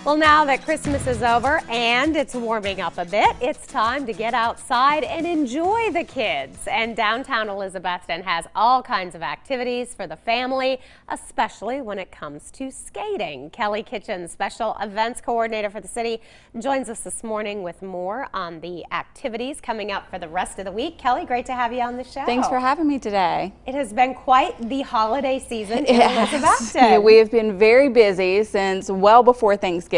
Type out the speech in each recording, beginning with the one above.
Well, now that Christmas is over and it's warming up a bit, it's time to get outside and enjoy the kids. And downtown Elizabethton has all kinds of activities for the family, especially when it comes to skating. Kelly Kitchen, special events coordinator for the city, joins us this morning with more on the activities coming up for the rest of the week. Kelly, great to have you on the show. Thanks for having me today. It has been quite the holiday season in Elizabethton. Yeah, we have been very busy since well before Thanksgiving.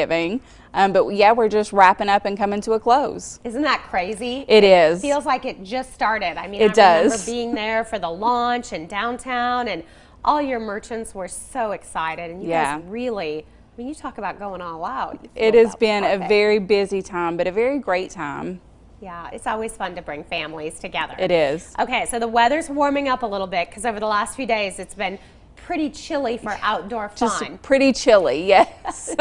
But yeah, we're just wrapping up and coming to a close. Isn't that crazy? It is. Feels like it just started. I mean, it I remember does. being there for the launch in downtown, and all your merchants were so excited. And you guys really, I mean, you talk about going all out. It has been a very busy time, but a very great time. Yeah, it's always fun to bring families together. It is. Okay, so the weather's warming up a little bit because over the last few days it's been pretty chilly for outdoor fun. Just pretty chilly, yes.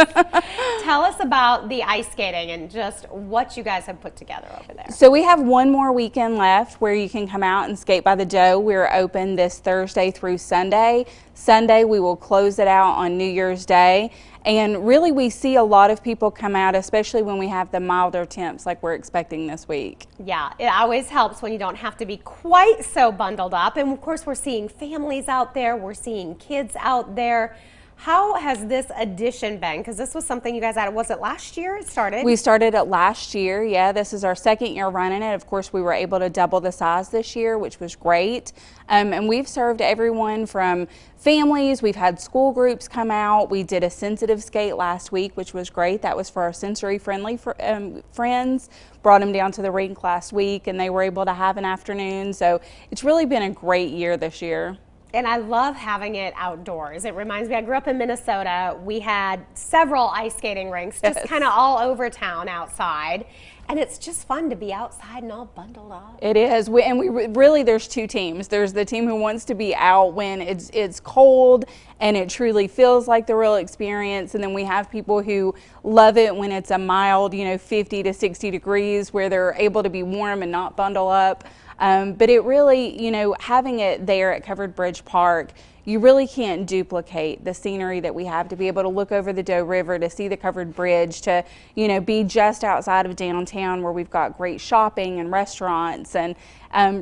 Tell us about the ice skating and just what you guys have put together over there. So we have one more weekend left where you can come out and skate by the Doe. We're open this Thursday through Sunday. Sunday we will close it out on New Year's Day. And really we see a lot of people come out, especially when we have the milder temps like we're expecting this week. Yeah, it always helps when you don't have to be quite so bundled up. And of course we're seeing families out there, we're seeing kids out there. How has this addition been? Because this was something you guys had, was it last year it started? We started it last year, yeah. This is our second year running it. Of course, we were able to double the size this year, which was great. And we've served everyone from families. We've had school groups come out. We did a sensitive skate last week, which was great. That was for our sensory-friendly friends. Brought them down to the rink last week, and they were able to have an afternoon. So it's really been a great year this year. And I love having it outdoors. It reminds me, I grew up in Minnesota. We had several ice skating rinks just kind of all over town outside. And it's just fun to be outside and all bundled up. It is. Really, there's two teams. There's the team who wants to be out when it's cold and it truly feels like the real experience. And then we have people who love it when it's a mild, 50 to 60 degrees where they're able to be warm and not bundle up. But it really, having it there at Covered Bridge Park, you really can't duplicate the scenery that we have to be able to look over the Doe River, to see the covered bridge, to, be just outside of downtown where we've got great shopping and restaurants. And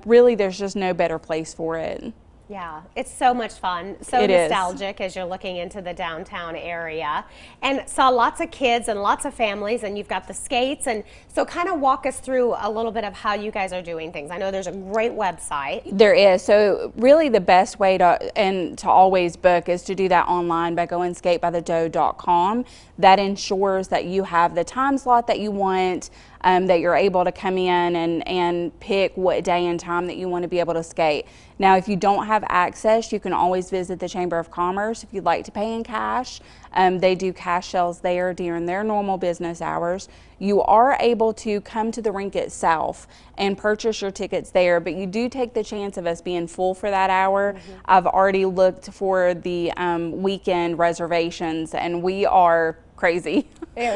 really, there's just no better place for it. Yeah, it's so much fun, so nostalgic as you're looking into the downtown area. And saw lots of kids and lots of families, and you've got the skates. And so kind of walk us through a little bit of how you guys are doing things. I know there's a great website. There is. So really the best way to always book is to do that online by going skatebythedoe.com. That ensures that you have the time slot that you want, that you're able to come in and pick what day and time that you want to be able to skate. Now, if you don't have access, you can always visit the Chamber of Commerce if you'd like to pay in cash. They do cash sales there during their normal business hours. You are able to come to the rink itself and purchase your tickets there, but you do take the chance of us being full for that hour. I've already looked for the weekend reservations, and we are crazy,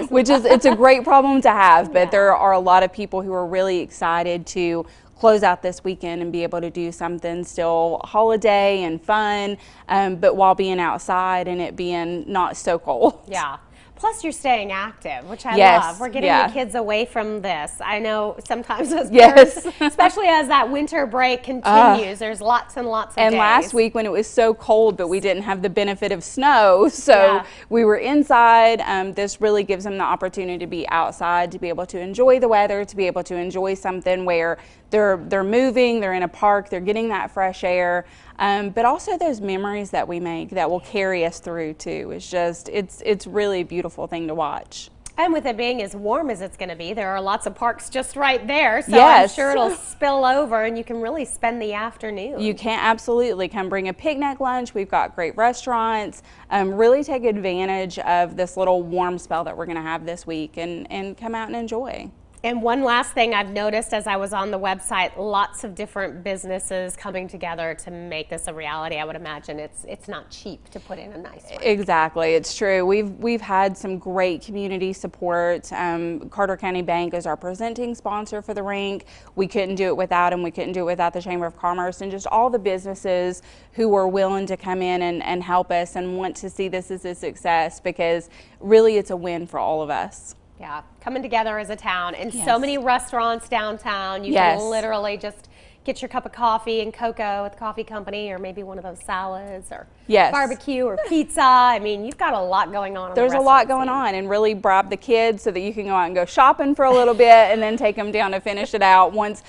which is, it's a great problem to have, but there are a lot of people who are really excited to close out this weekend and be able to do something still holiday and fun, but while being outside and it being not so cold. Yeah. Plus, you're staying active, which I love. We're getting the kids away from this. I know sometimes as parents, especially as that winter break continues, there's lots and lots of days. And last week when it was so cold, but we didn't have the benefit of snow, so we were inside. This really gives them the opportunity to be outside, to be able to enjoy the weather, to be able to enjoy something where they're moving, they're in a park, they're getting that fresh air. But also those memories that we make that will carry us through too. It's just, it's really a beautiful thing to watch. And with it being as warm as it's going to be, there are lots of parks just right there. So I'm sure it'll spill over and you can really spend the afternoon. You can absolutely come bring a picnic lunch. We've got great restaurants. Really take advantage of this little warm spell that we're going to have this week and come out and enjoy. And one last thing I've noticed as I was on the website, lots of different businesses coming together to make this a reality. I would imagine it's not cheap to put in a nice rink. Exactly, it's true. We've had some great community support. Carter County Bank is our presenting sponsor for the rink. We couldn't do it without them. We couldn't do it without the Chamber of Commerce and just all the businesses who were willing to come in and help us and want to see this as a success, because really it's a win for all of us. Yeah, coming together as a town, and Yes. so many restaurants downtown. You Yes. can literally just get your cup of coffee and cocoa at the coffee company, or maybe one of those salads, or Yes. barbecue, or pizza. I mean, you've got a lot going on. There's a lot going on, and really bribe the kids so that you can go out and go shopping for a little bit and then take them down to finish it out once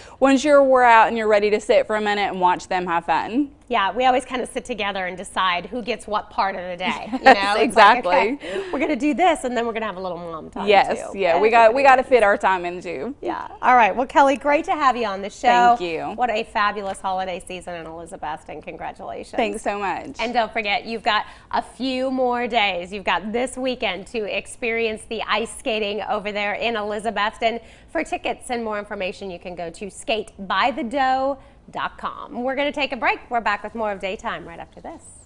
you're wore out and you're ready to sit for a minute and watch them have fun. Yeah, we always kind of sit together and decide who gets what part of the day. You Yes, know? It's exactly. Like, okay, we're going to do this, and then we're going to have a little mom time Yes, too. yeah, we got to fit our time in too. Yeah. All right. Well, Kelly, great to have you on the show. Thank you. What a fabulous holiday season in Elizabethton. Congratulations. Thanks so much. And don't forget, you've got a few more days. You've got this weekend to experience the ice skating over there in Elizabethton. For tickets and more information, you can go to skatebythedoe.com. We're going to take a break. We're back with more of Daytime right after this.